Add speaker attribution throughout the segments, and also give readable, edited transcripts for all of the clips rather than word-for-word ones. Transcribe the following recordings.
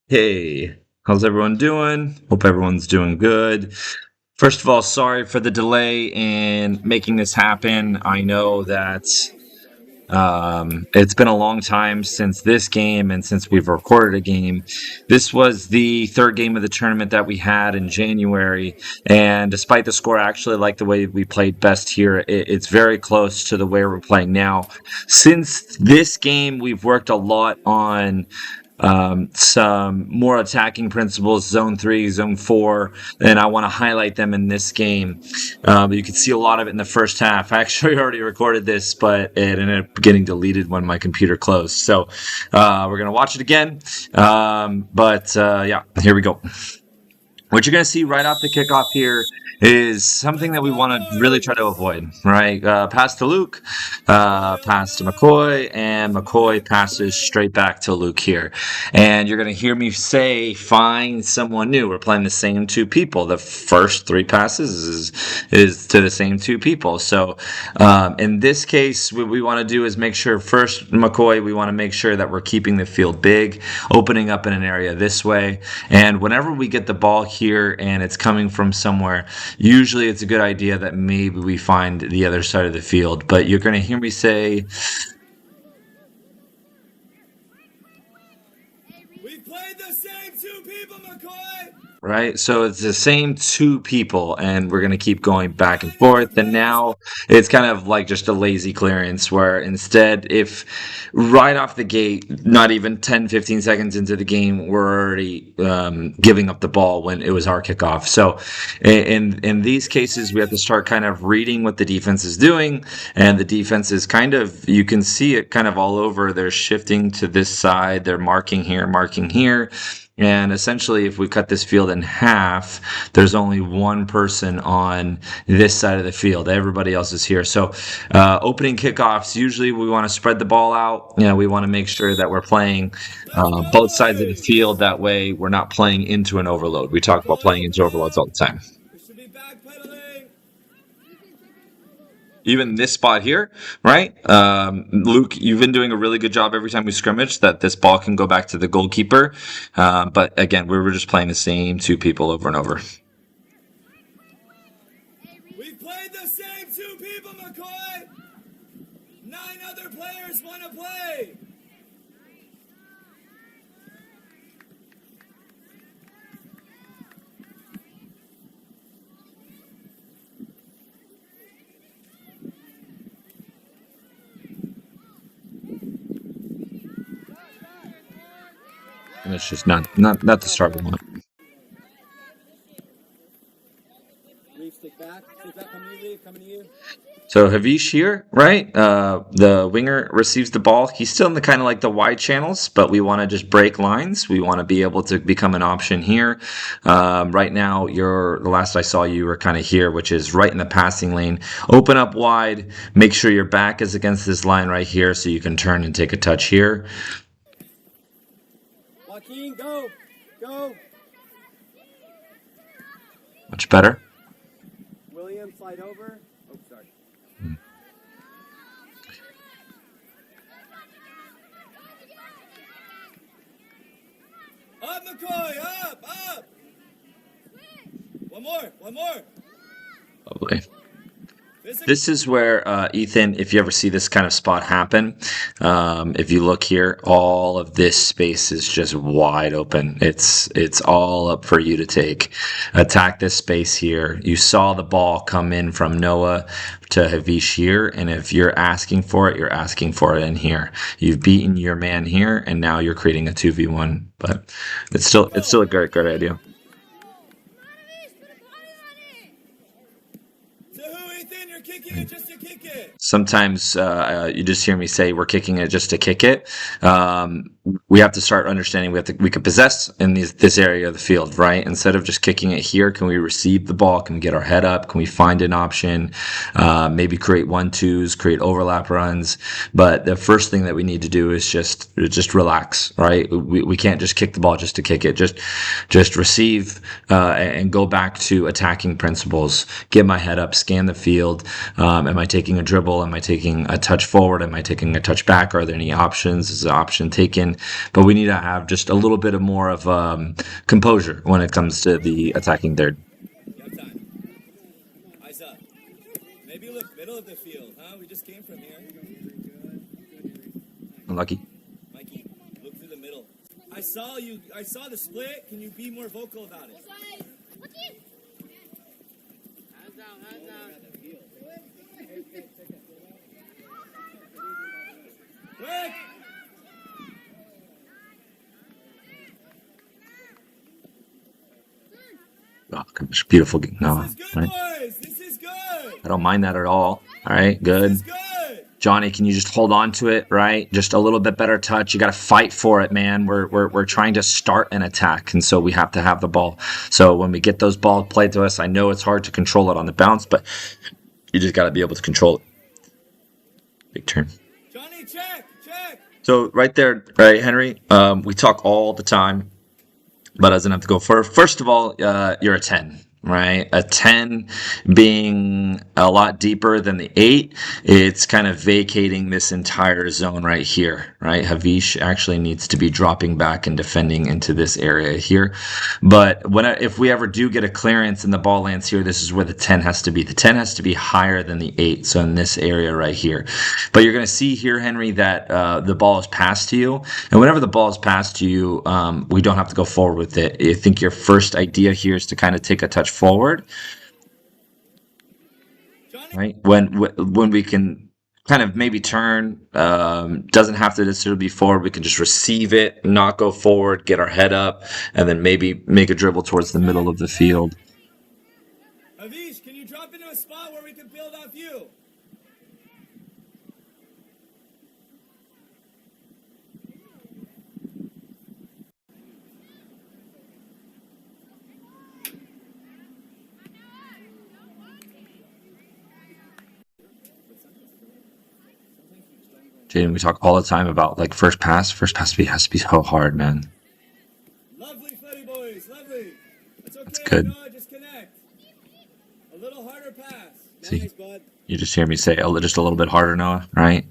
Speaker 1: Hey, how's everyone doing? Hope everyone's doing good. First of all, sorry for the delay in making this happen. I know that it's been a long time since this game and since we've recorded a game. This was the third game of the tournament that we had in January, and despite the score, I actually like the way we played best here. It's very close to the way we're playing now. Since this game, we've worked a lot on some more attacking principles, zone 3, zone 4, and I want to highlight them in this game. You can see a lot of it in the first half. I actually already recorded this, but it ended up getting deleted when my computer closed. So we're going to watch it again. Yeah, here we go. What you're going to see right off the kickoff here is something that we want to really try to avoid, right? Pass to Luke, pass to McCoy, and McCoy passes straight back to Luke here. And you're going to hear me say, find someone new. We're playing the same two people. The first three passes is to the same two people. So in this case, what we want to do is make sure first, McCoy, we want to make sure that we're keeping the field big, opening up in an area this way. And whenever we get the ball here and it's coming from somewhere, usually it's a good idea that maybe we find the other side of the field. But you're going to hear me say,
Speaker 2: we played the same two people, McCoy!
Speaker 1: right? So it's the same two people, and we're going to keep going back and forth. And now it's kind of like just a lazy clearance where instead, if right off the gate, not even 10, 15 seconds into the game, we're already giving up the ball when it was our kickoff. So in these cases, we have to start kind of reading what the defense is doing. And the defense is kind of, you can see it kind of all over. They're shifting to this side. They're marking here, marking here. And essentially, if we cut this field in half, there's only one person on this side of the field. Everybody else is here. So opening kickoffs, usually we want to spread the ball out. You know, we want to make sure that we're playing both sides of the field. That way, we're not playing into an overload. We talk about playing into overloads all the time.
Speaker 2: We should be backpedaling.
Speaker 1: Even this spot here, right? Luke, you've been doing a really good job every time we scrimmage that this ball can go back to the goalkeeper. But again, we were just playing the same two people over and over.
Speaker 2: We played the same two people, McCoy! 9 other players want to play!
Speaker 1: And it's just not the start we want.
Speaker 2: Reef, stick back. Stick back. Coming to you, Reef. Coming to you.
Speaker 1: So Havish here, right? The winger receives the ball. He's still in the kind of like the wide channels, but we want to just break lines. We want to be able to become an option here. Right now, the last I saw you were kind of here, which is right in the passing lane. Open up wide. Make sure your back is against this line right here so you can turn and take a touch here.
Speaker 2: Joaquin, go! Go!
Speaker 1: Much better.
Speaker 2: William, slide over. Oh, sorry. Up, McCoy! Up! One more!
Speaker 1: Lovely. This is where, Ethan, if you ever see this kind of spot happen, if you look here, all of this space is just wide open. It's all up for you to take. Attack this space here. You saw the ball come in from Noah to Havish here, and if you're asking for it, you're asking for it in here. You've beaten your man here, and now you're creating a 2v1. But it's still a great idea.
Speaker 2: Kicking it just to kick it.
Speaker 1: Sometimes you just hear me say we're kicking it just to kick it. We have to start understanding we could possess in this area of the field, right? Instead of just kicking it here, can we receive the ball? Can we get our head up? Can we find an option? Maybe create 1-2s, create overlap runs. But the first thing that we need to do is just relax, right? We can't just kick the ball just to kick it. Just receive and go back to attacking principles. Get my head up, scan the field. Am I taking a dribble? Am I taking a touch forward? Am I taking a touch back? Are there any options? Is the option taken? fine, but we need to have just a little bit of more of composure when it comes to the attacking third.
Speaker 2: You have time. Eyes up. Maybe look middle of the field, huh? We just came from here.
Speaker 1: Unlucky.
Speaker 2: Mikey, look through the middle. I saw you. I saw the split. Can you be more vocal about it?
Speaker 3: Hands down, hands down.
Speaker 2: Quick!
Speaker 1: Oh, gosh, beautiful. No,
Speaker 2: This is good,
Speaker 1: right?
Speaker 2: boys. This is good.
Speaker 1: I don't mind that at all. All right, good.
Speaker 2: This is good.
Speaker 1: Johnny, can you just hold on to it, right? Just a little bit better touch. You got to fight for it, man. We're trying to start an attack, and so we have to have the ball. So when we get those balls played to us, I know it's hard to control it on the bounce, but you just got to be able to control it. Big turn.
Speaker 2: Johnny, check.
Speaker 1: So right there, right, Henry, we talk all the time, but doesn't have to go first. First of all, you're a 10. Right, a 10 being a lot deeper than the 8, it's kind of vacating this entire zone right here, right? Havish actually needs to be dropping back and defending into this area here. But if we ever do get a clearance and the ball lands here, this is where the 10 has to be. The 10 has to be higher than the 8, so in this area right here. But you're going to see here, Henry, that the ball is passed to you. And whenever the ball is passed to you, we don't have to go forward with it. I think your first idea here is to kind of take a touch forward, right? When we can kind of maybe turn, doesn't have to necessarily be forward. We can just receive it, not go forward, get our head up, and then maybe make a dribble towards the middle of the field.
Speaker 2: Avish, can you drop into a spot where we can build off you?
Speaker 1: Jaden, we talk all the time about like first pass has to be so hard, man.
Speaker 2: Lovely footy, boys. Lovely. It's okay.
Speaker 1: That's good.
Speaker 2: Noah, just connect. A little harder pass.
Speaker 1: See,
Speaker 2: Nice, bud.
Speaker 1: you just hear me say just a little bit harder, Noah, right?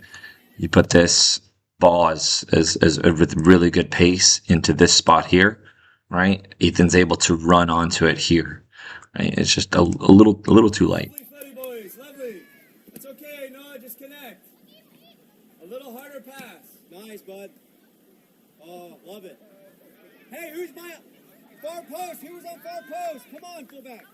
Speaker 1: You put this ball as with really good pace into this spot here, right? Ethan's able to run onto it here, right? It's just a little too light.
Speaker 2: Lovely footy, boys. Lovely. It's okay, Noah, just connect. A little harder pass. Nice, bud. Oh, love it. Hey, who's my far post? Who was on far post? Come on, fullback.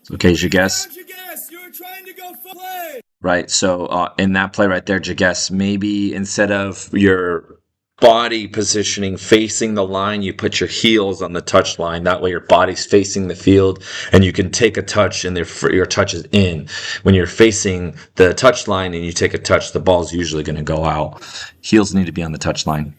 Speaker 1: It's okay, Jaguess.
Speaker 2: Jaguess, you were trying to go play.
Speaker 1: Right, so in that play right there, Jaguess, maybe instead of your body positioning facing the line, you put your heels on the touch line. That way your body's facing the field and you can take a touch and your touch is in. When you're facing the touch line and you take a touch, the ball's usually going to go out. Heels need to be on the touch line.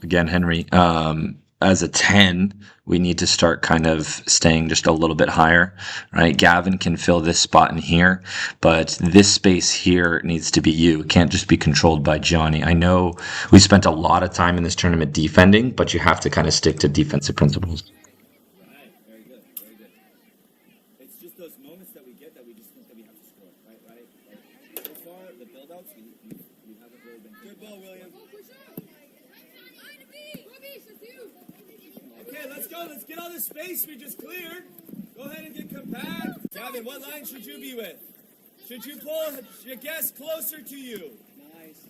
Speaker 1: Again, Henry, as a 10, we need to start kind of staying just a little bit higher, right? Gavin can fill this spot in here, but this space here needs to be you. It can't just be controlled by Johnny. I know we spent a lot of time in this tournament defending, but you have to kind of stick to defensive principles.
Speaker 2: Right, very good, very good. It's just those moments that we get that we just think that we have to score, right? Like, so far, the build-outs, we haven't really been... Good ball, William. Okay, let's go. Let's get all the space we just cleared. Go ahead and get compact. Gavin, what line should you be with? Should you pull your guest closer to you? Nice.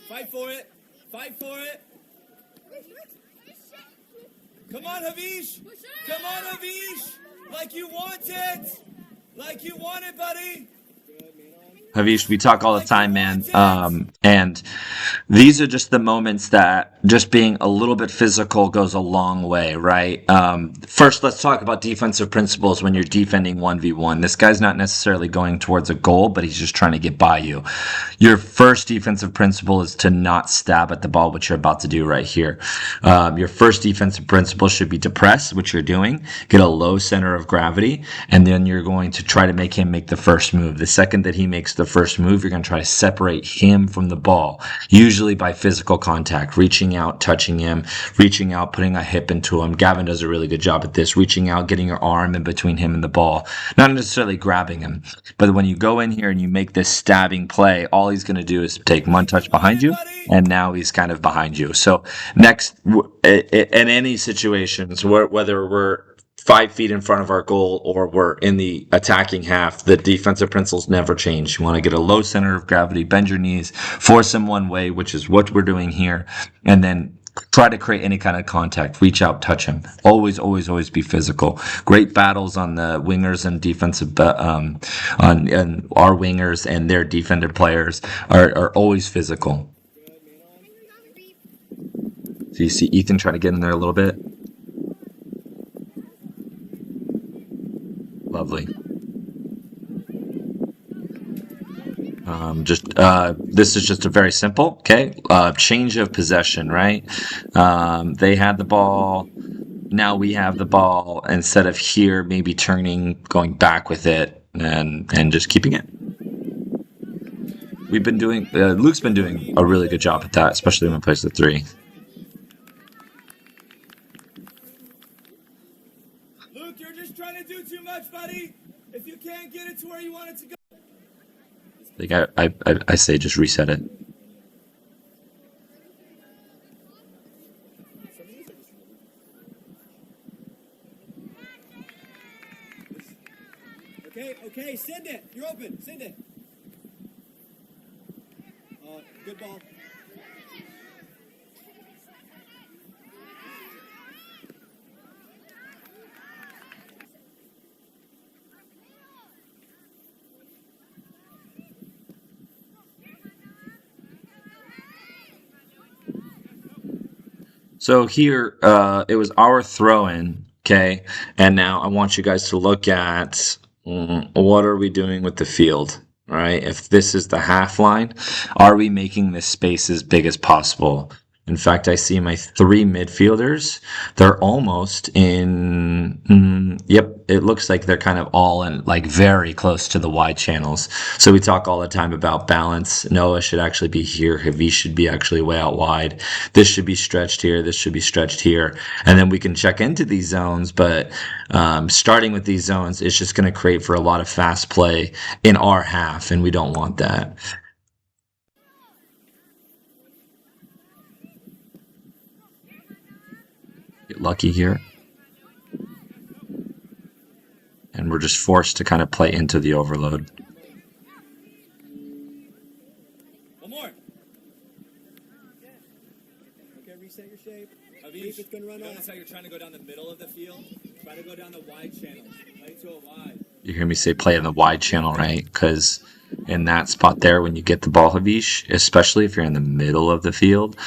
Speaker 2: Fight for it. Fight for it. Come on, Havish. Come on, Havish. Like you want it. Like you want it, buddy.
Speaker 1: Havish, we talk all the time, man. And these are just the moments that just being a little bit physical goes a long way, right? First, let's talk about defensive principles when you're defending 1v1. This guy's not necessarily going towards a goal, but he's just trying to get by you. Your first defensive principle is to not stab at the ball, which you're about to do right here. Your first defensive principle should be to press, which you're doing, get a low center of gravity, and then you're going to try to make him make the first move. The second that he makes the first move, you're going to try to separate him from the ball, usually by physical contact, reaching out, touching him, reaching out, putting a hip into him. Gavin does a really good job at this, reaching out, getting your arm in between him and the ball, not necessarily grabbing him. But when you go in here and you make this stabbing play, all he's going to do is take one touch behind you, and now he's kind of behind you. So next, in any situations, whether we're 5 feet in front of our goal or we're in the attacking half, the defensive principles never change. You want to get a low center of gravity, bend your knees, force him one way, which is what we're doing here, and then try to create any kind of contact, reach out, touch him. Always, always, always be physical. Great battles on the wingers and defensive, on our wingers and their defender players are always physical. So you see Ethan trying to get in there a little bit. Lovely. This is just a very simple, okay, change of possession, right? They had the ball, now we have the ball. Instead of here, maybe turning, going back with it, and just keeping it. We've been doing, Luke's been doing a really good job at that, especially when he plays the 3.
Speaker 2: Luke, you're just trying to do too much, buddy. If you can't get it to where you want it to go.
Speaker 1: Like I say, just reset it.
Speaker 2: Okay, send it. You're open. Send it. Good ball.
Speaker 1: So here, it was our throw-in, okay? And now I want you guys to look at what are we doing with the field, right? If this is the half line, are we making this space as big as possible? In fact, I see my 3 midfielders. They're almost in, yep, it looks like they're kind of all in, like very close to the wide channels. So we talk all the time about balance. Noah should actually be here. Havish should be actually way out wide. This should be stretched here. This should be stretched here. And then we can check into these zones, but starting with these zones, it's just going to create for a lot of fast play in our half, and we don't want that. Get lucky here. And we're just forced to kind of play into the overload.
Speaker 2: One more. Okay, reset your shape. Avish, it's going to run off. Notice how you're trying to go down the middle of the field? Try to go down the wide channel. Play to a wide.
Speaker 1: You hear me say play in the wide channel, right? Because in that spot there, when you get the ball, Havish, especially if you're in the middle of the field,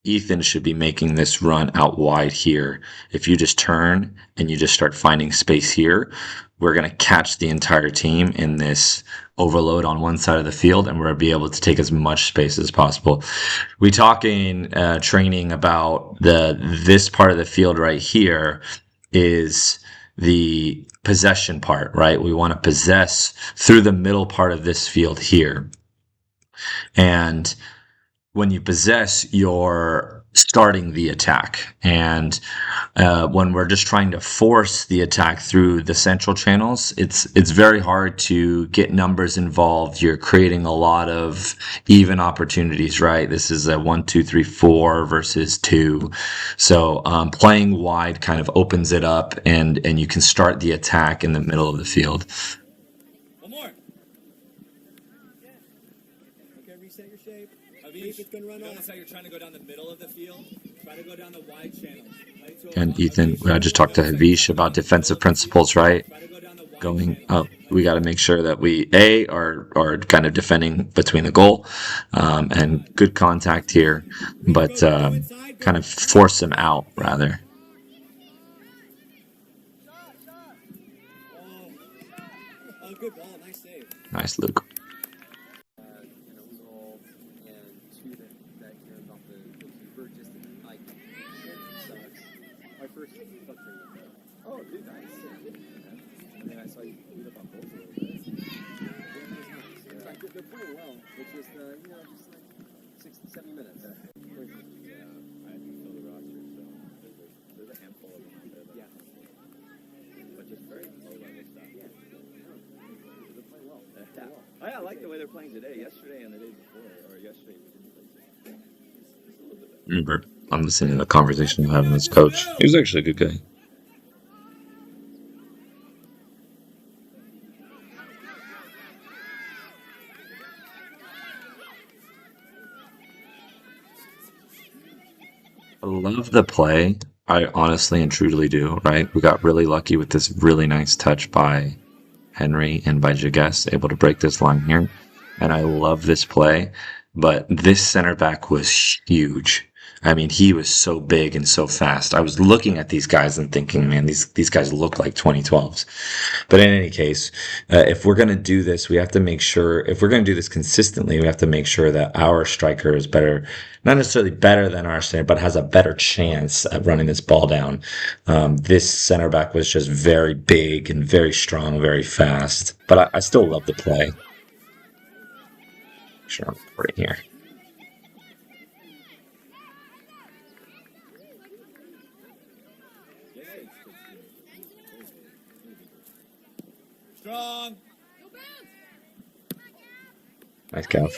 Speaker 1: Ethan should be making this run out wide here. If you just turn and you just start finding space here, we're going to catch the entire team in this overload on one side of the field, and we're going to be able to take as much space as possible. We talk in training about this part of the field right here is the possession part, right? We want to possess through the middle part of this field here. And when you possess, you're starting the attack. And when we're just trying to force the attack through the central channels, it's very hard to get numbers involved. You're creating a lot of even opportunities, right? This is a 1, 2, 3, 4 versus 2. So playing wide kind of opens it up, and you can start the attack in the middle of the field.
Speaker 2: One more. Okay, reset your shape. Avish, it's going to run off. Notice how you're trying to go down the middle of the field? Try to go down the wide channel.
Speaker 1: And Ethan, I just talked to Havish about defensive principles, right? Going up, we got to make sure that we are kind of defending between the goal and good contact here, but kind of force them out rather.
Speaker 2: Oh, good ball. Nice save.
Speaker 1: Nice, Luke.
Speaker 4: mean, I saw you beat up on both a little bit. Yeah, they're playing well. It's just, just like 60, 70 minutes. Yeah, I had to fill the roster, so there's a handful of them out there. Yeah. But just very low-level stuff. Yeah. They're playing well. I like the way they're playing today. Yesterday and the day before, or yesterday we didn't play. Just a little bit better.
Speaker 1: Remember, I'm listening to the conversation I'm having with this coach. He was actually a good guy. I love the play. I honestly and truly do, right? We got really lucky with this really nice touch by Henry and by Jages, able to break this line here. And I love this play, but this center back was huge. I mean, he was so big and so fast. I was looking at these guys and thinking, man, these guys look like 2012s. But in any case, if we're going to do this, we have to make sure, if we're going to do this consistently, we have to make sure that our striker is better, not necessarily better than our center, but has a better chance at running this ball down. This center back was just very big and very strong, very fast. But I still love the play. Sure, I'm recording here.
Speaker 2: Strong.
Speaker 1: Nice calf.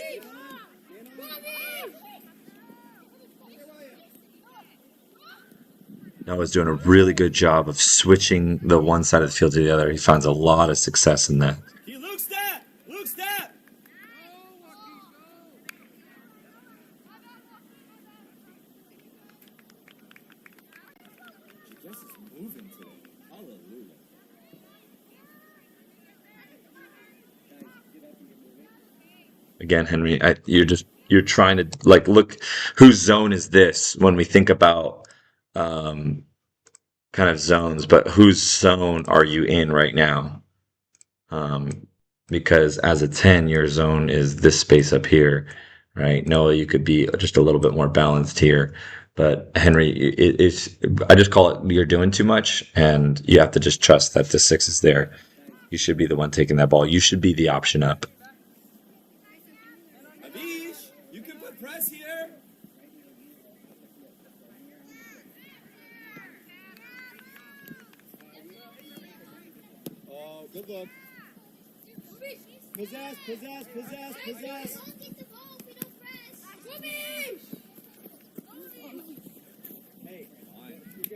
Speaker 1: Noah's doing a really good job of switching the one side of the field to the other. He finds a lot of success in that.
Speaker 2: Luke step. Luke step. Jess is moving today. Hallelujah.
Speaker 1: Again, Henry, you're trying to like look whose zone is this when we think about kind of zones, but whose zone are you in right now? Because as a 10, your zone is this space up here, right? Noah, you could be just a little bit more balanced here. But Henry, I just call it you're doing too much, and you have to just trust that the 6 is there. You should be the one taking that ball. You should be the option up.
Speaker 2: Avish, you can put press here. Oh, good look. Possess. Hey,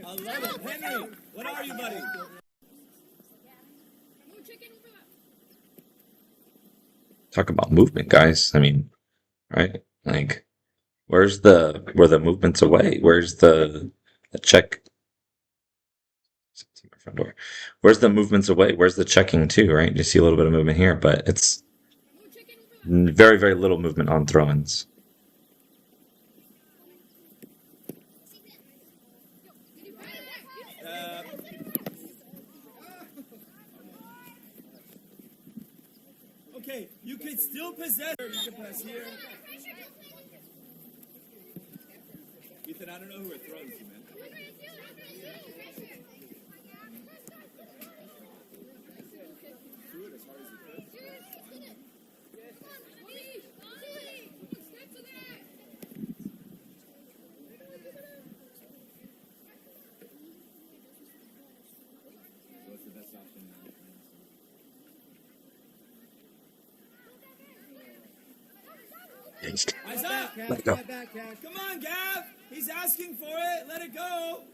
Speaker 2: I love it. Henry, what are you, buddy?
Speaker 1: Talk about movement, guys. I mean, right? Like, where the movement's away? Where's the check? Front door. Where's the movements away? Where's the checking too? Right? You see a little bit of movement here, but it's very, very little movement on throw-ins.
Speaker 2: Okay, you can still possess. You can press here. Ethan, I don't know who it throws to, man. Do it as hard as you could. What's the best option now? Eyes up!
Speaker 1: Let it go.
Speaker 2: Come on, Gav! He's asking for it. Let it go.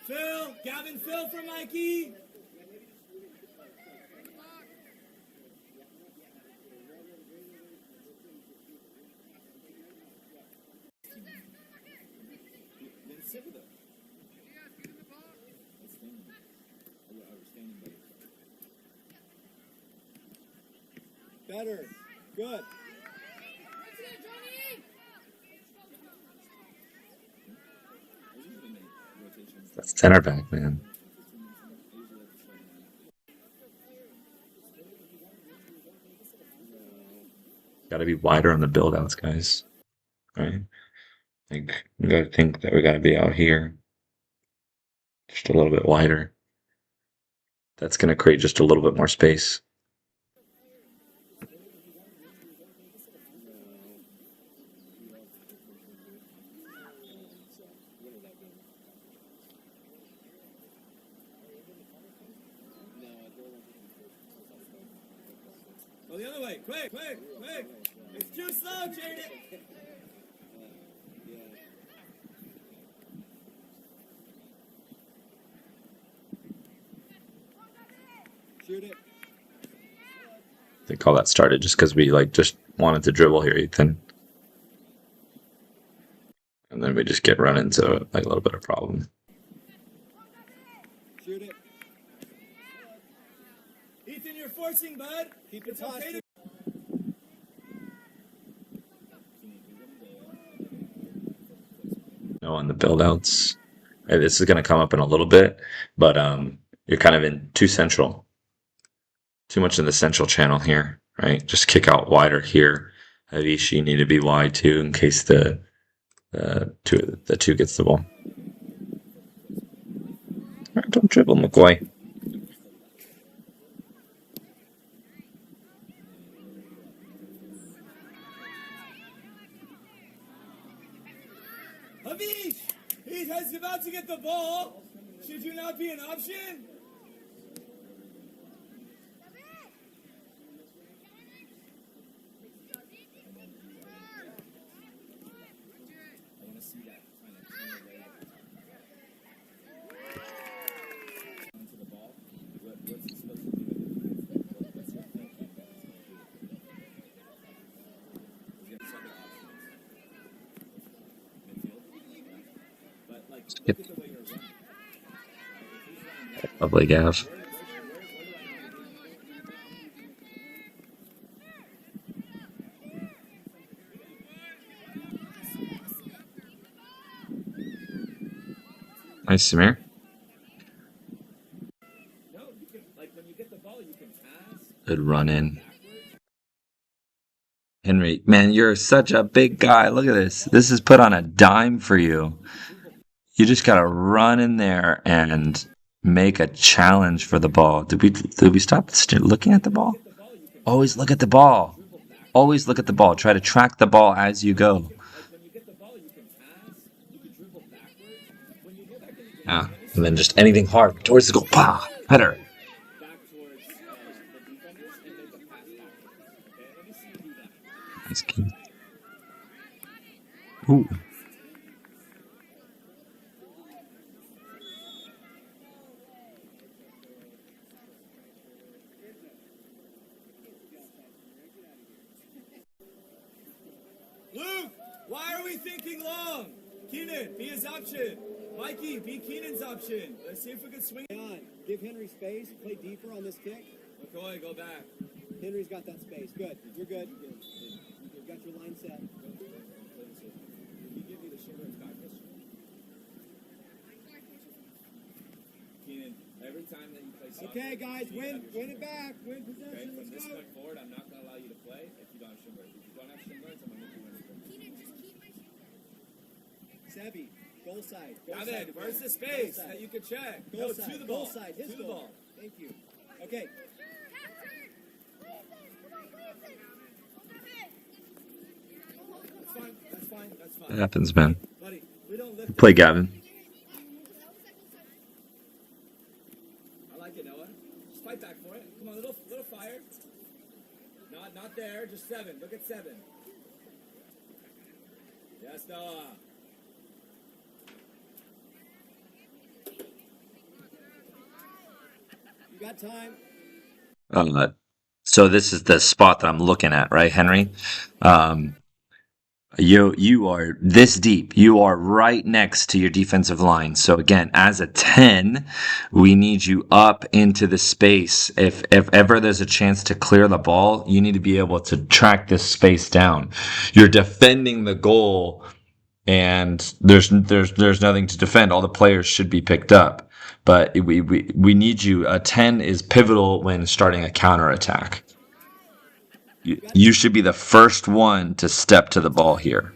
Speaker 2: Phil, Gavin, Phil for Mikey. Then sit with him. Better. Good.
Speaker 1: That's center back, man. Got to be wider on the build outs, guys. Right? I think that we got to be out here, just a little bit wider. That's going to create just a little bit more space.
Speaker 2: Go the other way. Quick, quick, quick. It's too slow, Jaden. Shoot it.
Speaker 1: I think all that started just because we just wanted to dribble here, Ethan. And then we just get run into a little bit of problem.
Speaker 2: Shoot it. Ethan, you're forcing, bud. Keep it okay.
Speaker 1: On the build outs. This is going to come up in a little bit, but you're kind of in too central. Too much in the central channel here, right? Just kick out wider here. Evison, you need to be wide too in case the two gets the ball. All right, don't dribble, McCoy.
Speaker 2: Evison, he's about to get the ball. Should you not be an option?
Speaker 1: Yep. Lovely, Gav. Nice, Samir. Good run in. Henry, man, you're such a big guy. Look at this. This is put on a dime for you. You just gotta run in there and make a challenge for the ball. Did we stop looking at the ball? Always look at the ball. Always look at the ball. Try to track the ball as you go. Yeah, and then just anything hard towards the goal. Pa! Header. Nice key. Ooh.
Speaker 2: Luke, why are we thinking long? Keenan, be his option. Mikey, be Keenan's option. Let's see if we can swing it on. Give Henry space. Play deeper on this kick. McCoy, go back. Henry's got that space. Good. You're good. You've got your line set. You give me the sugar and back this. Keenan, every time that you play soccer, okay, guys, win it back. Win possession. Okay, from this point forward, I'm not going to allow you to play if you don't have shin guards. If you don't have shin guards, I'm going to make you win. Keenan, just keep my shin guards. Sebi, goal side. Goal side. Where's the space that you could check? Goal side. To the ball. Goal side. His to the ball. Thank you. Okay. That's fine. That's fine. That's fine.
Speaker 1: That happens, man.
Speaker 2: Buddy, we don't lift.
Speaker 1: Play, Gavin.
Speaker 2: I like it, Noah. Just fight back for it. Come on, little fire. Not there. Just 7. Look at 7. Yes, Noah. You got time.
Speaker 1: So this is the spot that I'm looking at, right, Henry? You are this deep. You are right next to your defensive line. So again, as a 10, we need you up into the space. If ever there's a chance to clear the ball, you need to be able to track this space down. You're defending the goal, and there's nothing to defend. All the players should be picked up. But we need you. A 10 is pivotal when starting a counterattack. You should be the first one to step to the ball here.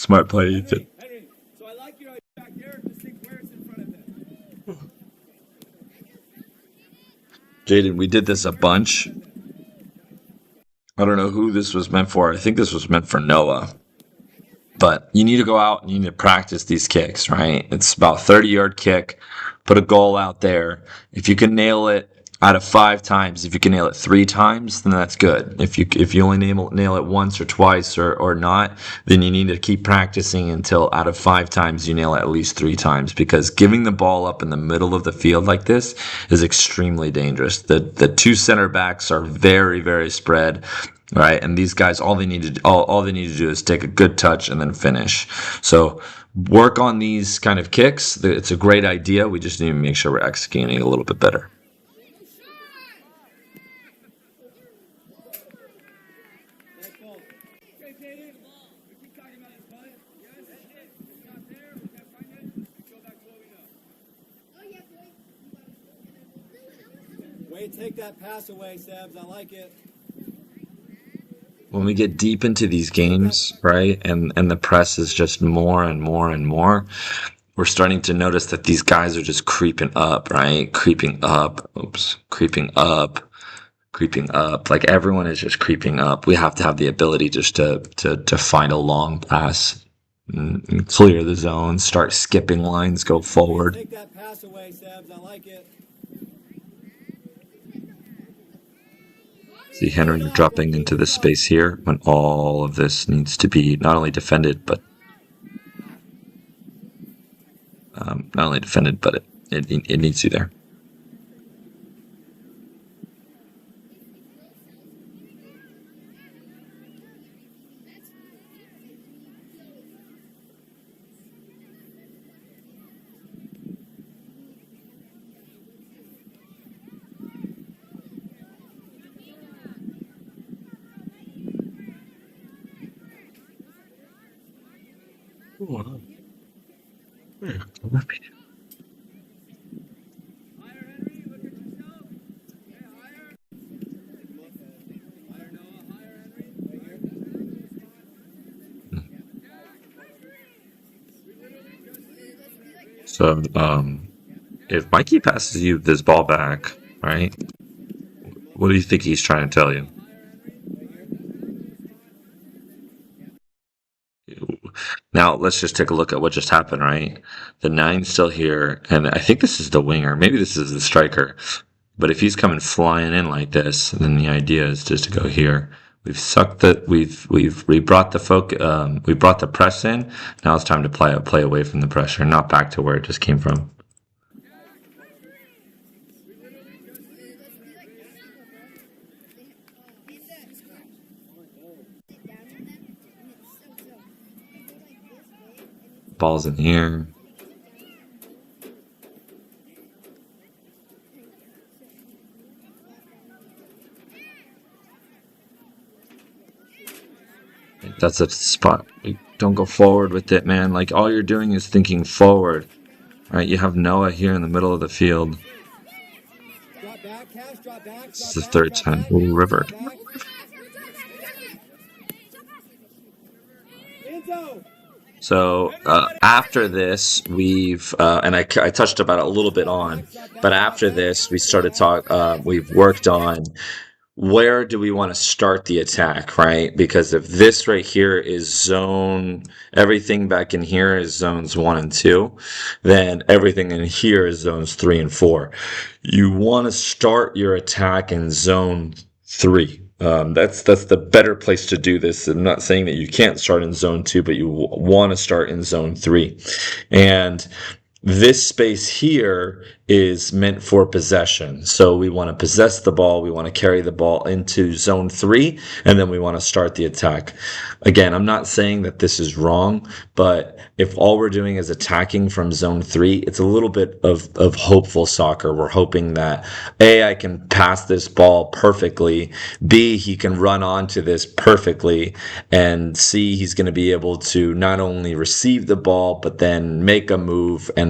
Speaker 1: Smart play, Ethan.
Speaker 2: Henry, so I like your idea back there. Just think where it's in front of him.
Speaker 1: Jaden, we did this a bunch. I don't know who this was meant for. I think this was meant for Noah. But you need to go out and you need to practice these kicks, right? It's about 30-yard kick. Put a goal out there. If you can nail it out of 5 times, if you can nail it 3 times, then that's good. If you only nail it once or twice or not, then you need to keep practicing until out of 5 times you nail it at least 3 times, because giving the ball up in the middle of the field like this is extremely dangerous. The 2 center backs are very, very spread. Right, and these guys, all they need to do is take a good touch and then finish. So work on these kind of kicks. It's a great idea. We just need to make sure we're executing a little bit better.
Speaker 2: Nice ball. Okay, Katie. We keep talking about this, bud. Yes. It's not there. We can't find it. Go back to what we know. Way to take that pass away, Sebs. I like it.
Speaker 1: When we get deep into these games, right, and the press is just more and more and more, we're starting to notice that these guys are just creeping up, right? Creeping up. Like everyone is just creeping up. We have to have the ability just to find a long pass, and clear the zone, start skipping lines, go forward.
Speaker 2: Take that pass away, Sebs. I like it.
Speaker 1: See Henry dropping into this space here when all of this needs to be not only defended, but it needs you there.
Speaker 2: Higher, Henry. Look at yourself. Okay, higher. Higher, Noah. Higher, Henry.
Speaker 1: So, if Mikey passes you this ball back, right, what do you think he's trying to tell you? Now, let's just take a look at what just happened, right? The 9's still here, and I think this is the winger. Maybe this is the striker. But if he's coming flying in like this, then the idea is just to go here. We brought the press in. Now it's time to play away from the pressure, not back to where it just came from. Ball's in here. That's a spot. Don't go forward with it, man. Like, all you're doing is thinking forward. All right, you have Noah here in the middle of the field.
Speaker 2: Drop back, Cash. Drop back.
Speaker 1: This is the 3rd time. Ooh, river.
Speaker 2: Enzo.
Speaker 1: So after this, we've and I touched about it a little bit on, but after this, we started we've worked on where do we want to start the attack, right? Because if this right here is zone, everything back in here is zones 1 and 2, then everything in here is zones 3 and 4. You want to start your attack in zone 3. That's the better place to do this. I'm not saying that you can't start in zone 2, but you want to start in zone 3. And this space here is meant for possession. So we want to possess the ball. We want to carry the ball into zone 3, and then we want to start the attack. Again, I'm not saying that this is wrong, but if all we're doing is attacking from zone 3, it's a little bit of hopeful soccer. We're hoping that A, I can pass this ball perfectly, B, he can run onto this perfectly, and C, he's going to be able to not only receive the ball, but then make a move and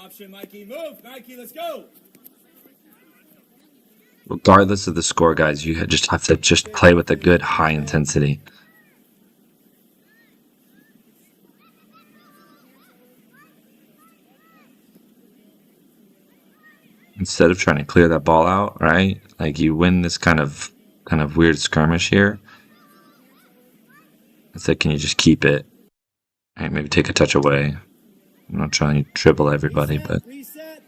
Speaker 2: option, Mikey. Move, Mikey, let's go.
Speaker 1: Regardless of the score, guys, you just have to just play with a good high intensity. Instead of trying to clear that ball out, right? Like you win this kind of weird skirmish here. It's like, can you just keep it? And maybe take a touch away. I'm not trying to dribble everybody, but
Speaker 2: Reset.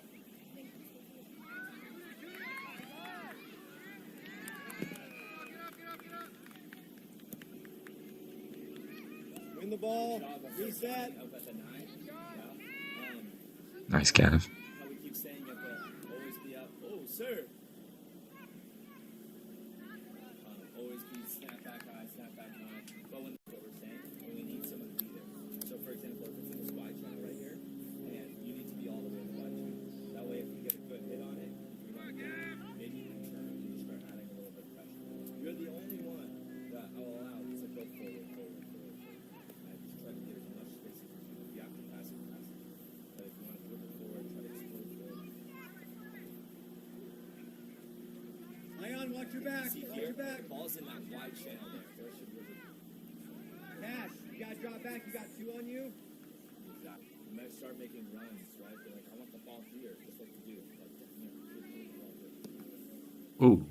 Speaker 2: Win the ball. Reset.
Speaker 1: nice, Gav.
Speaker 2: How we keep saying it, but always be up. Oh, sir. Always be snap back high, snap back high. But when what we're saying, when we need someone to be there. So, for example, if it's in this wide channel right here, and you need to be all the way in the wide channel. That way, if you get a good hit on it, you can run it down. Maybe you can turn and you start adding a little bit of pressure. You're the only one that I'll allow to go forward, forward, forward, forward. And just try to get as much space as you can. If you have to pass it, pass it. But if you want to dribble forward, try to explode forward. Hang on, watch your back. See here, the ball's in that wide channel there. There should be Cash, you gotta drop back. You got two on you. Exactly. You might start making runs, right? They're like, I want the ball here, just like you do. Like,
Speaker 1: Ooh.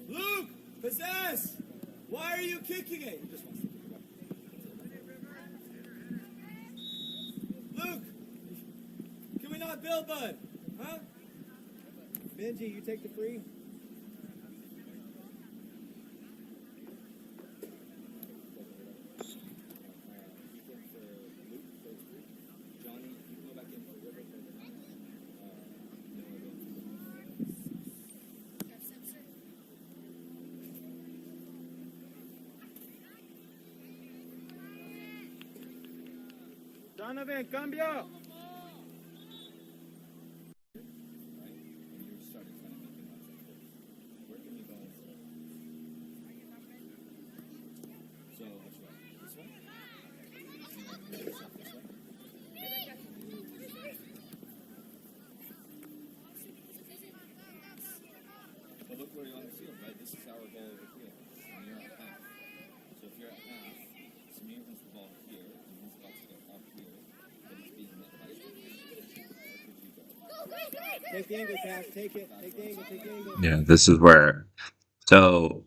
Speaker 2: Luke, possess. Why are you kicking it? He just wants to kick it up. Luke, can we not build, bud? Huh? Benji, you take the free. Donovan, cambio! But look where you're on the field, right? This is our goal over here. And you're at half. So if you're at half, Samir has the ball here, and he's about to go up here, but he's being met by Take the angle, Cash. Take it. Take the angle. Take the angle.
Speaker 1: Yeah, this is where. So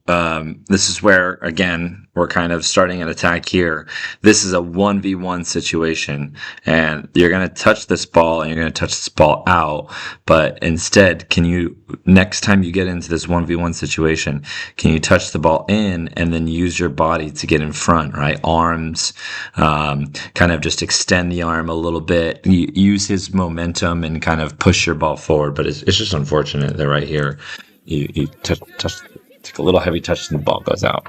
Speaker 1: this is where, again, we're kind of starting an attack here. This is a 1v1 situation, and you're going to touch this ball, and you're going to touch this ball out. But instead, can you, next time you get into this 1v1 situation, can you touch the ball in and then use your body to get in front, right? Arms, kind of just extend the arm a little bit, use his momentum and kind of push your ball forward. But it's just unfortunate that right here, you touch take a little heavy touch and the ball goes out.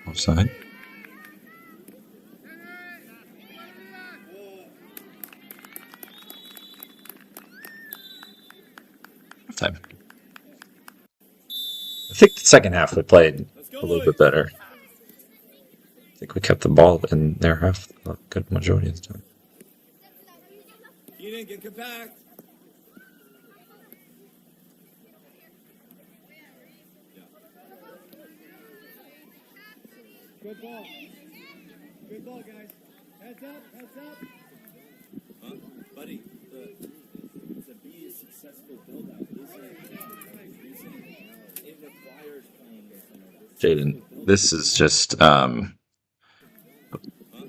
Speaker 1: Offside. Time. I think the second half we played a little bit better. I think we kept the ball in their half a good majority of the time.
Speaker 2: You didn't get compact. Good ball. Good ball, guys. Heads up, heads up. Huh? Buddy, to be a successful build-out, it requires playing this.
Speaker 1: Jaden, this is just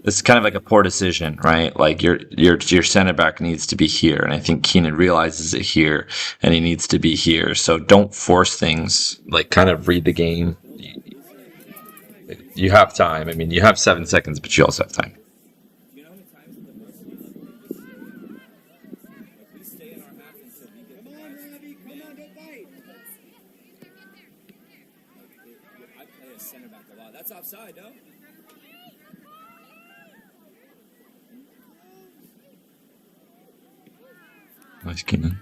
Speaker 1: it's kind of like a poor decision, right? Like your center back needs to be here, and I think Keenan realizes it here, and he needs to be here. So don't force things. Like, kind of read the game. You have time. I mean, you have 7 seconds, but you also have time.
Speaker 2: a center back a lot. That's offside, no?
Speaker 1: Nice, Keenan.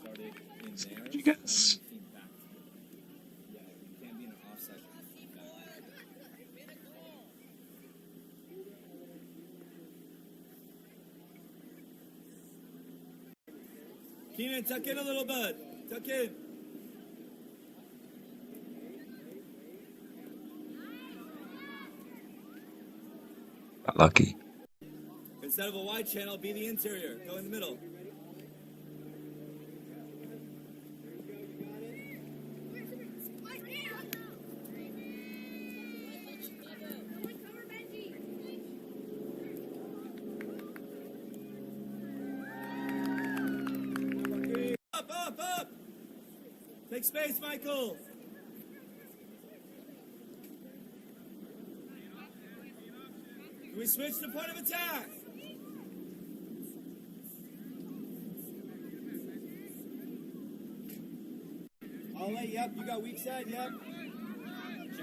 Speaker 2: Started in there.
Speaker 1: Did you guess?
Speaker 2: Came back to it. Yeah, you can't be in an offside. Keenan, tuck in a little bit. Tuck in.
Speaker 1: Got lucky.
Speaker 2: Instead of a wide channel, be the interior. Go in the middle. Up! Take space, Michael. Can we switch to point of attack? Ollie, yep, you got weak side, yep.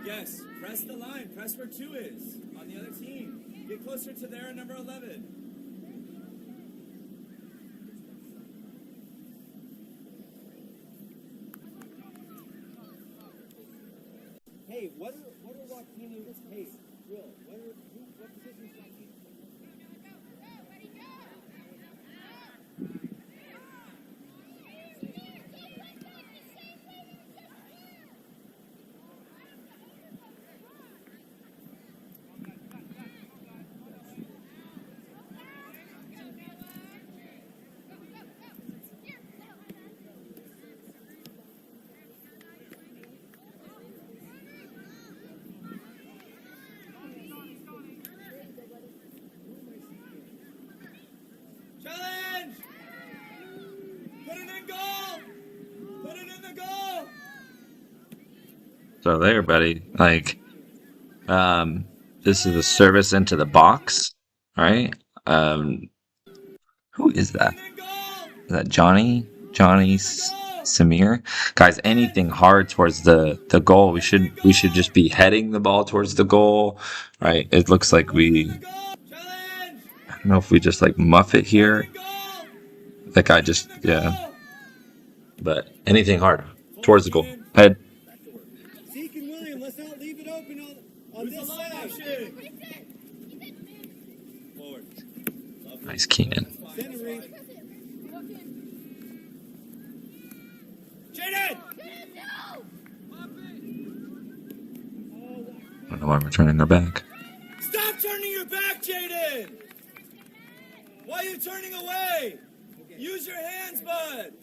Speaker 2: Guess. Press the line. Press where 2 is on the other team. Get closer to there at number 11. Hey, what are Joaquin's pace? Will, what position is Joaquin? Challenge! Put it in goal! Put it in the goal!
Speaker 1: So there, buddy. Like, this is the service into the box, right? Who is that?
Speaker 2: Put it in goal!
Speaker 1: Is that Johnny? Samir? Guys, anything hard towards the goal, we should just be heading the ball towards the goal, right? It looks like we,
Speaker 2: Challenge!
Speaker 1: I don't know if we just like muff it here.
Speaker 2: Goal!
Speaker 1: That guy just, yeah. But anything hard towards the goal. Head.
Speaker 2: Zeke and William, let's not leave it open on this side. Forward.
Speaker 1: Nice, Keenan.
Speaker 2: Centering. Jaden!
Speaker 1: I don't know why we're turning our back.
Speaker 2: Stop turning your back, Jaden! Why are you turning away? Use your hands, bud.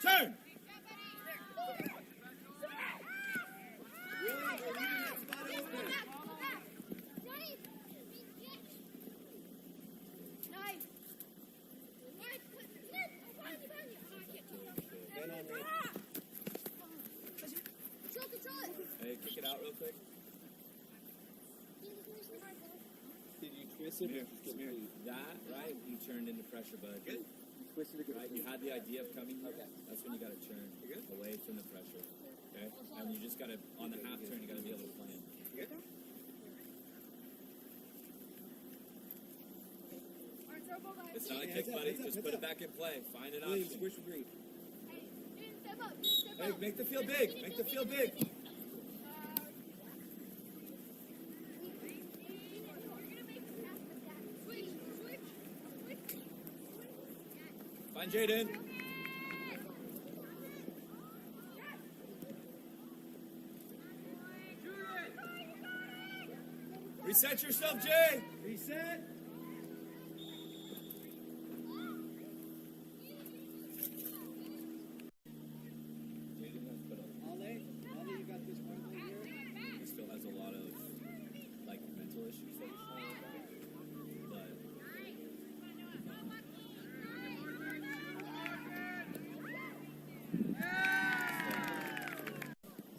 Speaker 2: Turn! Hey, kick it out real quick. Did you twist it? Here. That, right? You turned into pressure, bud. Good. Twisted it. Right? You had the idea of coming here. Okay. That's when you got to turn away from the pressure. Okay? And you just got to, on the half turn, you got to be able to plan. You good? It's not a kick, buddy. Just put it back in play. Find an option. Switch agree. Hey, make the field big. Make the field big. Find Jaden. Reset yourself, Jay. Reset. He still has a lot of like mental issues that he's trying to overcome. But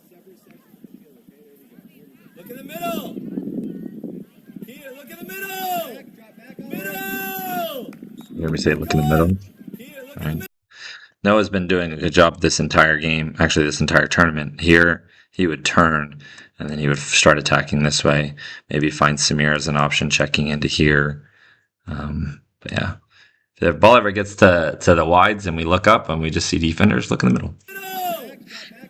Speaker 2: separate section of the field, okay? There we go. Look in the middle. Keaton, look in the middle. Middle.
Speaker 1: You hear me say look in the middle?
Speaker 2: Keaton, look
Speaker 1: All
Speaker 2: in the
Speaker 1: right.
Speaker 2: middle.
Speaker 1: Noah's been doing a good job this entire game, actually this entire tournament. Here, he would turn, and then he would start attacking this way. Maybe find Samir as an option, checking into here. But yeah, if the ball ever gets to the wides and we look up and we just see defenders, look in the middle.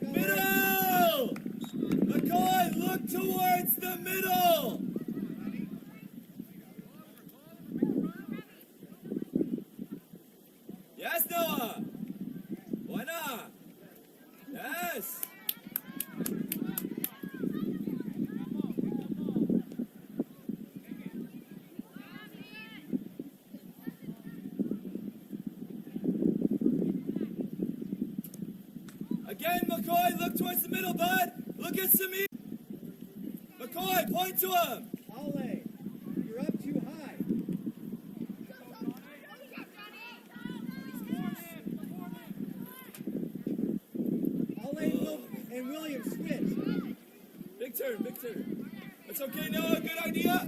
Speaker 2: Middle. McCoy, look towards the middle. Yes, Noah. Why not? Yes. Again, McCoy, look towards the middle, bud. Look at Samir. McCoy, point to him.
Speaker 5: Ollie, you're up too high. Ollie and William switch.
Speaker 2: Big turn, big turn. That's okay, Noah. Good idea.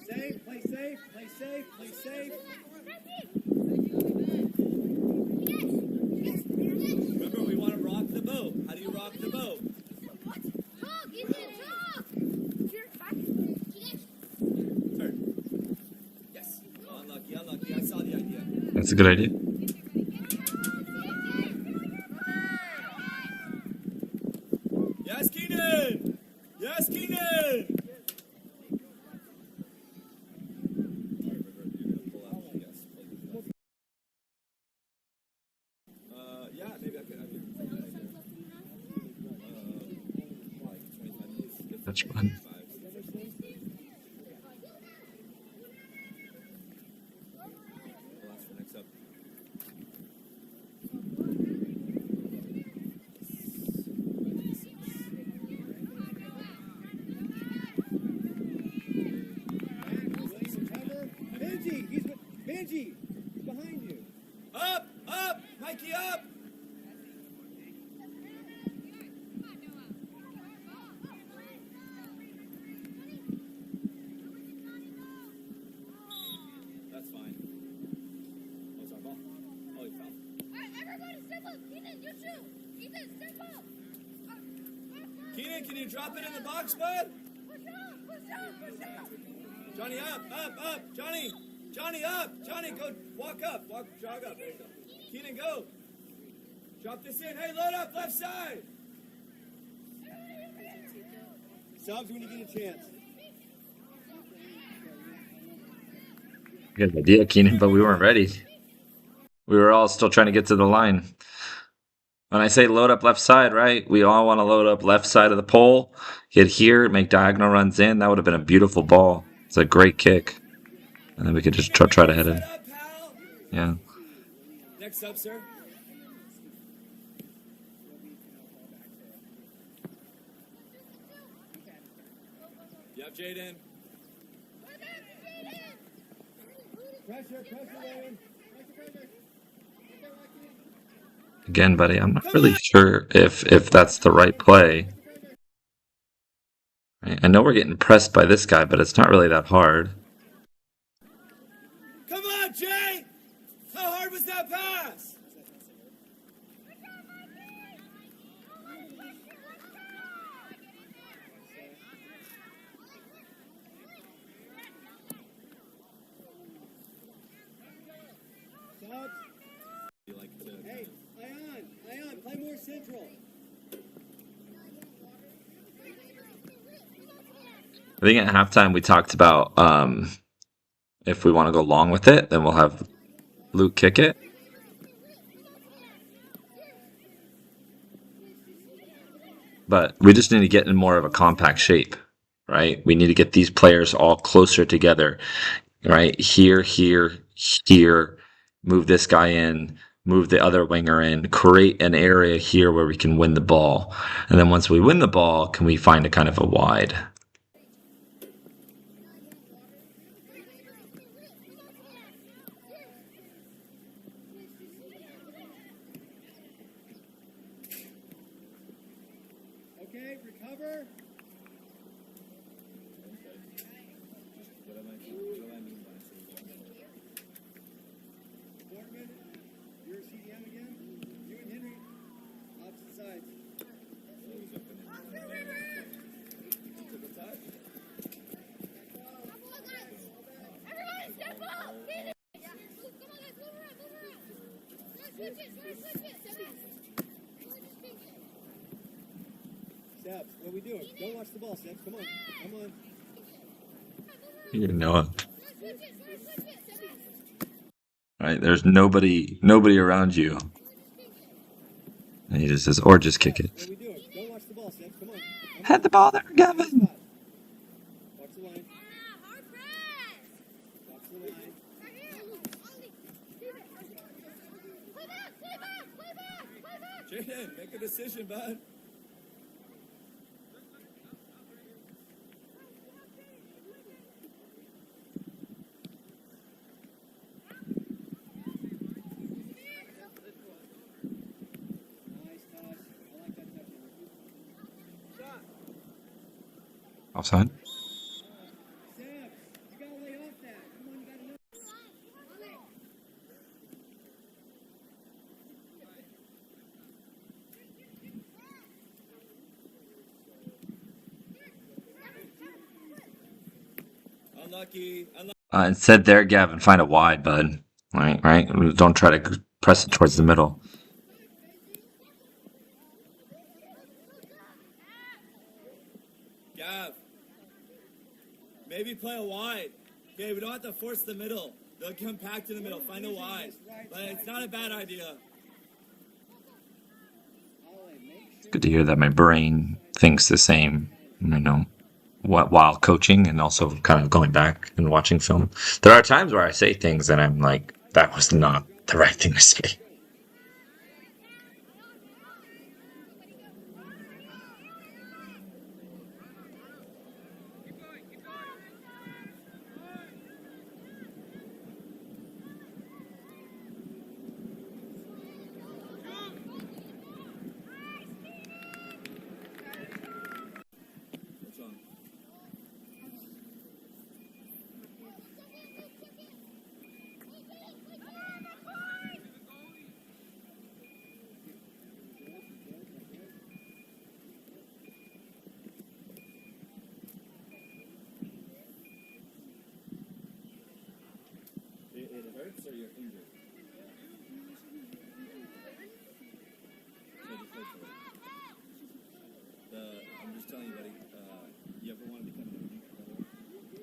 Speaker 5: Safe, play safe, play safe, play safe.
Speaker 2: Remember, we want to rock the boat. How do you rock the boat? Turn. Yes. Oh, unlucky, unlucky. I saw the idea.
Speaker 1: That's a good idea.
Speaker 2: Yes, Keenan. Yes, Keenan. Yeah, maybe I could. Like 25 minutes.
Speaker 1: That's fun.
Speaker 2: Last for next up.
Speaker 5: Benji, Benji, he's behind you.
Speaker 2: Up, up, Mikey, up. That's fine. What's our ball? Oh, he fouled. Keenan, can you drop it in the box, bud? Johnny, up, up. Johnny, up. Johnny, go, walk up, jog up. There you go. Keenan, go. Drop this in. Hey, load up, left side.
Speaker 5: Subs when you get a chance.
Speaker 1: Good idea, Keenan, but we weren't ready. We were all still trying to get to the line. When I say load up left side, right, we all want to load up left side of the pole, get here, make diagonal runs in. That would have been a beautiful ball. It's a great kick. And then we could just try to head in. Yeah.
Speaker 2: Next up, sir. Yep, Jaden.
Speaker 5: Pressure, William.
Speaker 1: Again, buddy, I'm not really sure if that's the right play. Right? I know we're getting pressed by this guy, but it's not really that hard.
Speaker 2: Come on, Jay! How hard was that pass?
Speaker 5: Subs. Hey, Ion, play more central.
Speaker 1: I think at halftime we talked about if we want to go long with it, then we'll have Luke kick it. But we just need to get in more of a compact shape, right? We need to get these players all closer together. right? Here, here, here. Move this guy in, move the other winger in, create an area here where we can win the ball. And then once we win the ball, can we find a kind of a wide?
Speaker 5: Okay, recover.
Speaker 4: What do I mean by
Speaker 5: Waterman, you're CDM again. You and Henry, opposite sides. Sebs, what are we doing? Don't watch the ball, Sebs. Come on. Come on.
Speaker 1: You know it. Right, there's nobody around you. And he just says, or just kick it.
Speaker 5: What are we doing? Don't watch the ball, Sebs. Come on.
Speaker 1: Head the ball there, Gavin.
Speaker 5: Watch the line. Watch the line.
Speaker 4: Jaden, make a decision, bud.
Speaker 5: Nice toss. I like that touch.
Speaker 1: Offside.
Speaker 5: Sebs, you gotta lay off that. Come on, you gotta know.
Speaker 4: Unlucky.
Speaker 1: Instead there, Gavin, find a wide, bud. Right? Don't try to press it towards the middle.
Speaker 4: Gav. Maybe play a wide. Okay, we don't have to force the middle. They'll come packed in the middle. Find a wide. But it's not a bad idea.
Speaker 1: It's good to hear that my brain thinks the same, while coaching and also kind of going back and watching film. There are times where I say things and I'm like, that was not the right thing to say.
Speaker 4: What's wrong? It hurts or you're injured? I'm just telling you, buddy, you ever want to become an elite player? You do?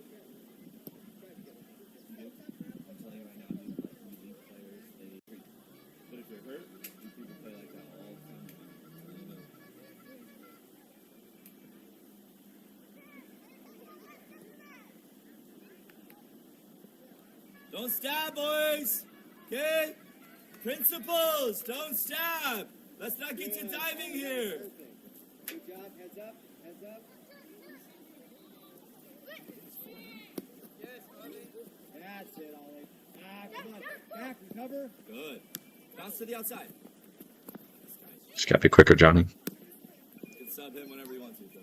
Speaker 4: I'm telling you right now, these elite players, they but if you're hurt, do people play like that all the time? I don't know. Don't stab, boys! Okay? Principles! Don't stab! Let's not get you diving here!
Speaker 5: Good job. Heads up. Heads up. That's it, Ollie. Come on. Back. Recover.
Speaker 4: Good. Bounce to the outside.
Speaker 1: Just gotta be quicker, Johnny.
Speaker 4: You can sub him whenever you want to, though.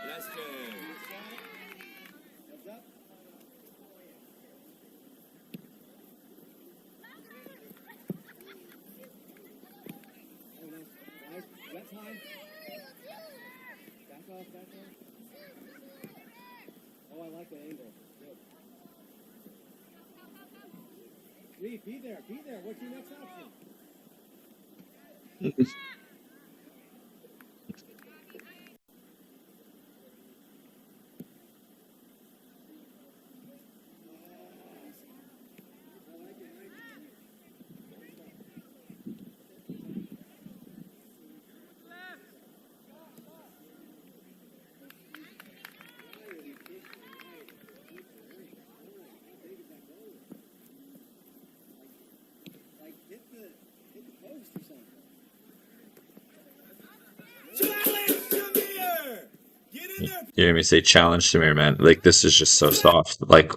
Speaker 4: Yes, Jay.
Speaker 5: Heads up. Oh, nice. Nice. That's high. Back off. Back off. Oh, I like that angle. Good. Reed, be there. Be there. What's your next option?
Speaker 2: post or something. Challenge Samir! Get in there!
Speaker 1: You hear me say challenge Samir, man. Like, this is just so soft. Like,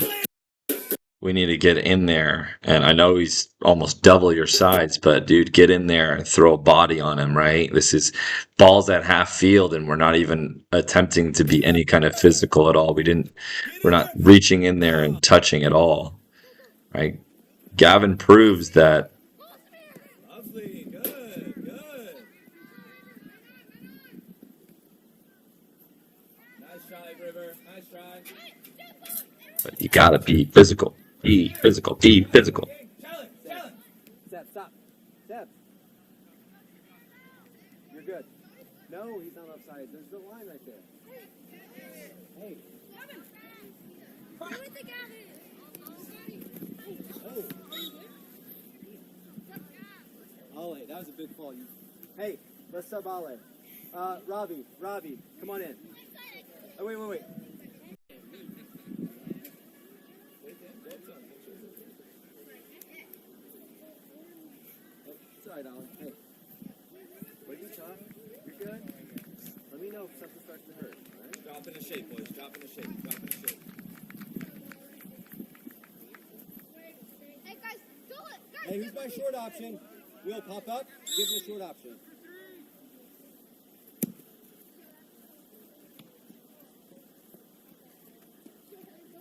Speaker 1: we need to get in there. And I know he's almost double your size, but dude, get in there and throw a body on him, right? This is balls at half field, and we're not even attempting to be any kind of physical at all. We're not reaching in there and touching at all, right? Gavin proves that.
Speaker 2: Lovely, good, good. Nice try, River. Nice try.
Speaker 1: But you gotta be physical. Be physical. Be physical.
Speaker 2: Okay, challenge, challenge.
Speaker 4: Seb, stop. Seb. You're good. No, he's not offside. There's the line right there. Hey.
Speaker 2: Oh. Ale, that was a big fall.
Speaker 4: Hey, let's sub Ale. Robbie, come on in. Oh, wait. It's all right, Ale. Hey. What are you talking? You're good? Let me know if something starts to hurt, all right?
Speaker 2: Drop in a shape, boys. Drop in a shape. Drop in a shape.
Speaker 3: Hey guys, do it! Guys,
Speaker 2: Hey, who's my short option? Will, pop up. Give him a short option.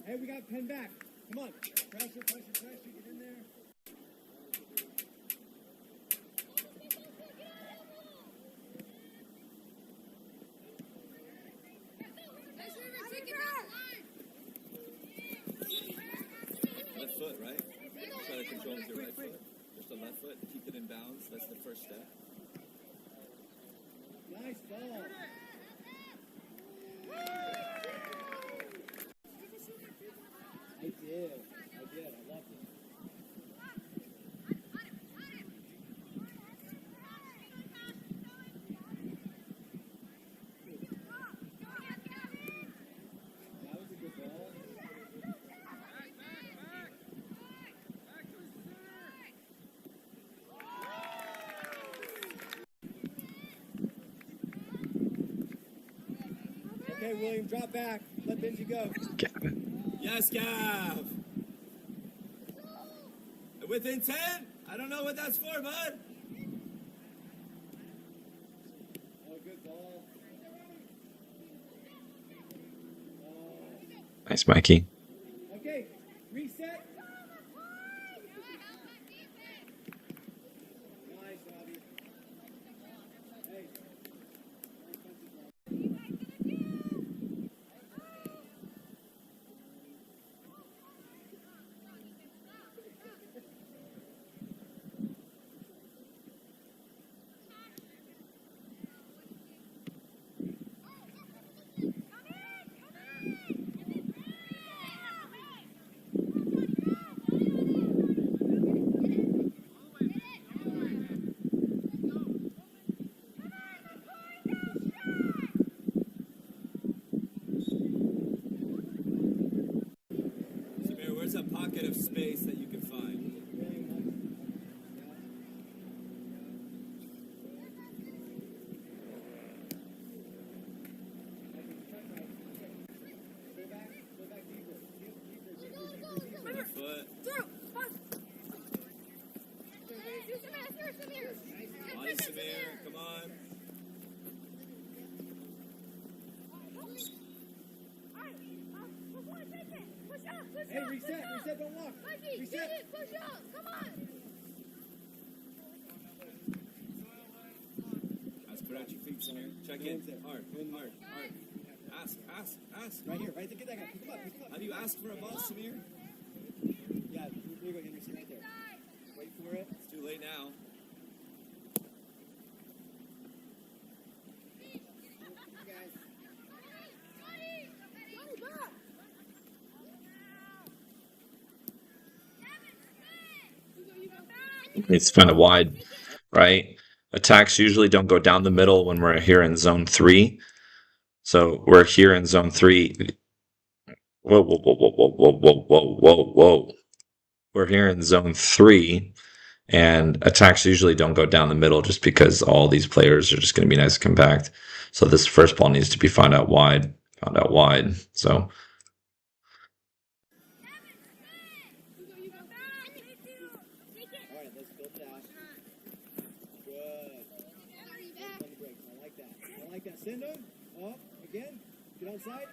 Speaker 2: Hey, we got Penn back. Come on. Pressure. Get in there. Left foot, right? Try to control with your right foot. Just a left foot. Keep it in bounds. That's the first step. Nice ball. I did. I loved it. That was a good ball. Okay, William, drop back. Let Benji go.
Speaker 1: Gavin.
Speaker 2: Yes, Gav. Within 10? I don't know what that's for, bud. Oh, good ball.
Speaker 1: Nice, Mikey.
Speaker 2: Okay, reset. Nice, Robbie. Hey. Samir, where's a pocket of space that you can find? Left foot. Body Samir, come on. Hey, reset, don't walk. Reset.
Speaker 3: Push up, come on!
Speaker 2: Guys, put out your feet, Samir. Check in. Hard. Ask. Right here, right there. Get that guy. Pick him up. How do you ask for a ball, Samir? Yeah, here you go, Henderson, right there. Wait for it. It's too late now.
Speaker 1: It's kind of wide, right? Attacks usually don't go down the middle when we're here in zone 3. So we're here in zone 3. Whoa. We're here in zone 3, And attacks usually don't go down the middle just because all these players are just going to be nice and compact. So this first ball needs to be found out wide. So
Speaker 2: All right, let's build dash. Good. On the brakes. I like that. I like that. Send him. Up. Again. Get on side.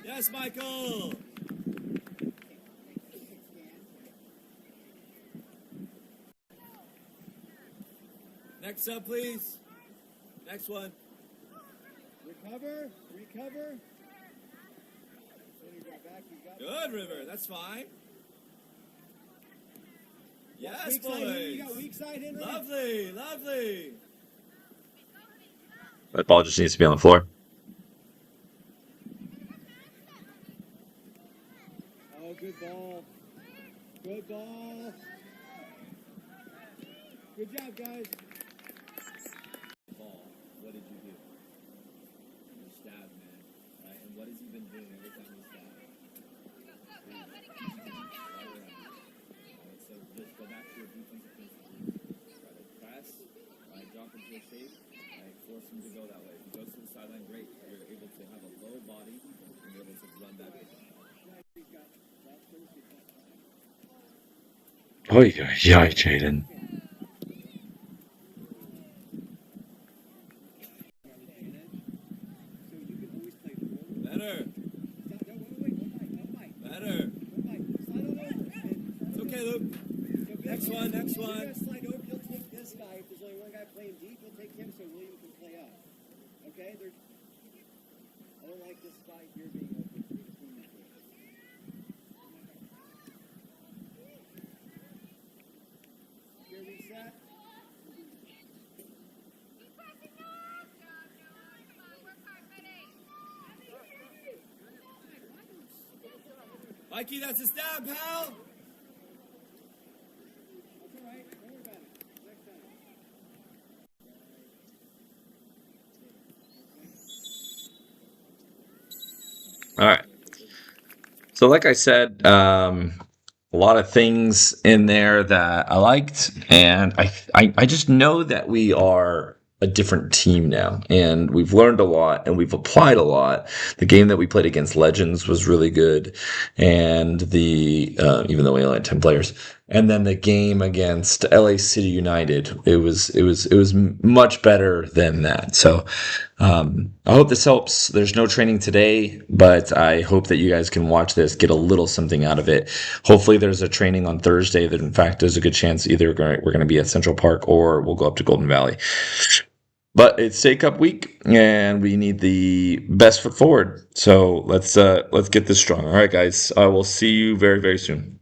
Speaker 2: Yes, Michael. Next up, please. Next one. Recover. Recover. Good, River. That's fine. Yes, boys. You got weak side, Henry. Lovely, lovely.
Speaker 1: that ball just needs to be on the floor.
Speaker 2: Oh, good ball. Good ball. Good job, guys. Ball. What did you do? You stabbed, man. Right? And what has he been doing every time he stabbed? So just go back to your defensive principles. Try to press, drop into a shape, force him to go that way. If he goes to the sideline, great. You're able to have a low body and you're able to run that way.
Speaker 1: Oh, yeah, Jaden.
Speaker 2: Better. Better. It's okay, Luke. Next one, next one. You're gonna slide over. You'll take this guy. If there's only one guy playing deep, you'll take him so William can play up. Okay? I don't like this guy here being open. Here, reset. Mikey, that's a stab, pal. That's all right. Don't worry about it. Next time.
Speaker 1: All right. So, like I said, a lot of things in there that I liked, and I just know that we are a different team now, and we've learned a lot, and we've applied a lot. The game that we played against Legends was really good, and the even though we only had 10 players, and then the game against LA City United, it was much better than that. So I hope this helps. There's no training today, but I hope that you guys can watch this, get a little something out of it. Hopefully there's a training on Thursday that in fact there's a good chance either we're going to be at Central Park or we'll go up to Golden Valley. But it's State Cup week, and we need the best foot forward. So let's get this strong. All right, guys. I will see you very, very soon.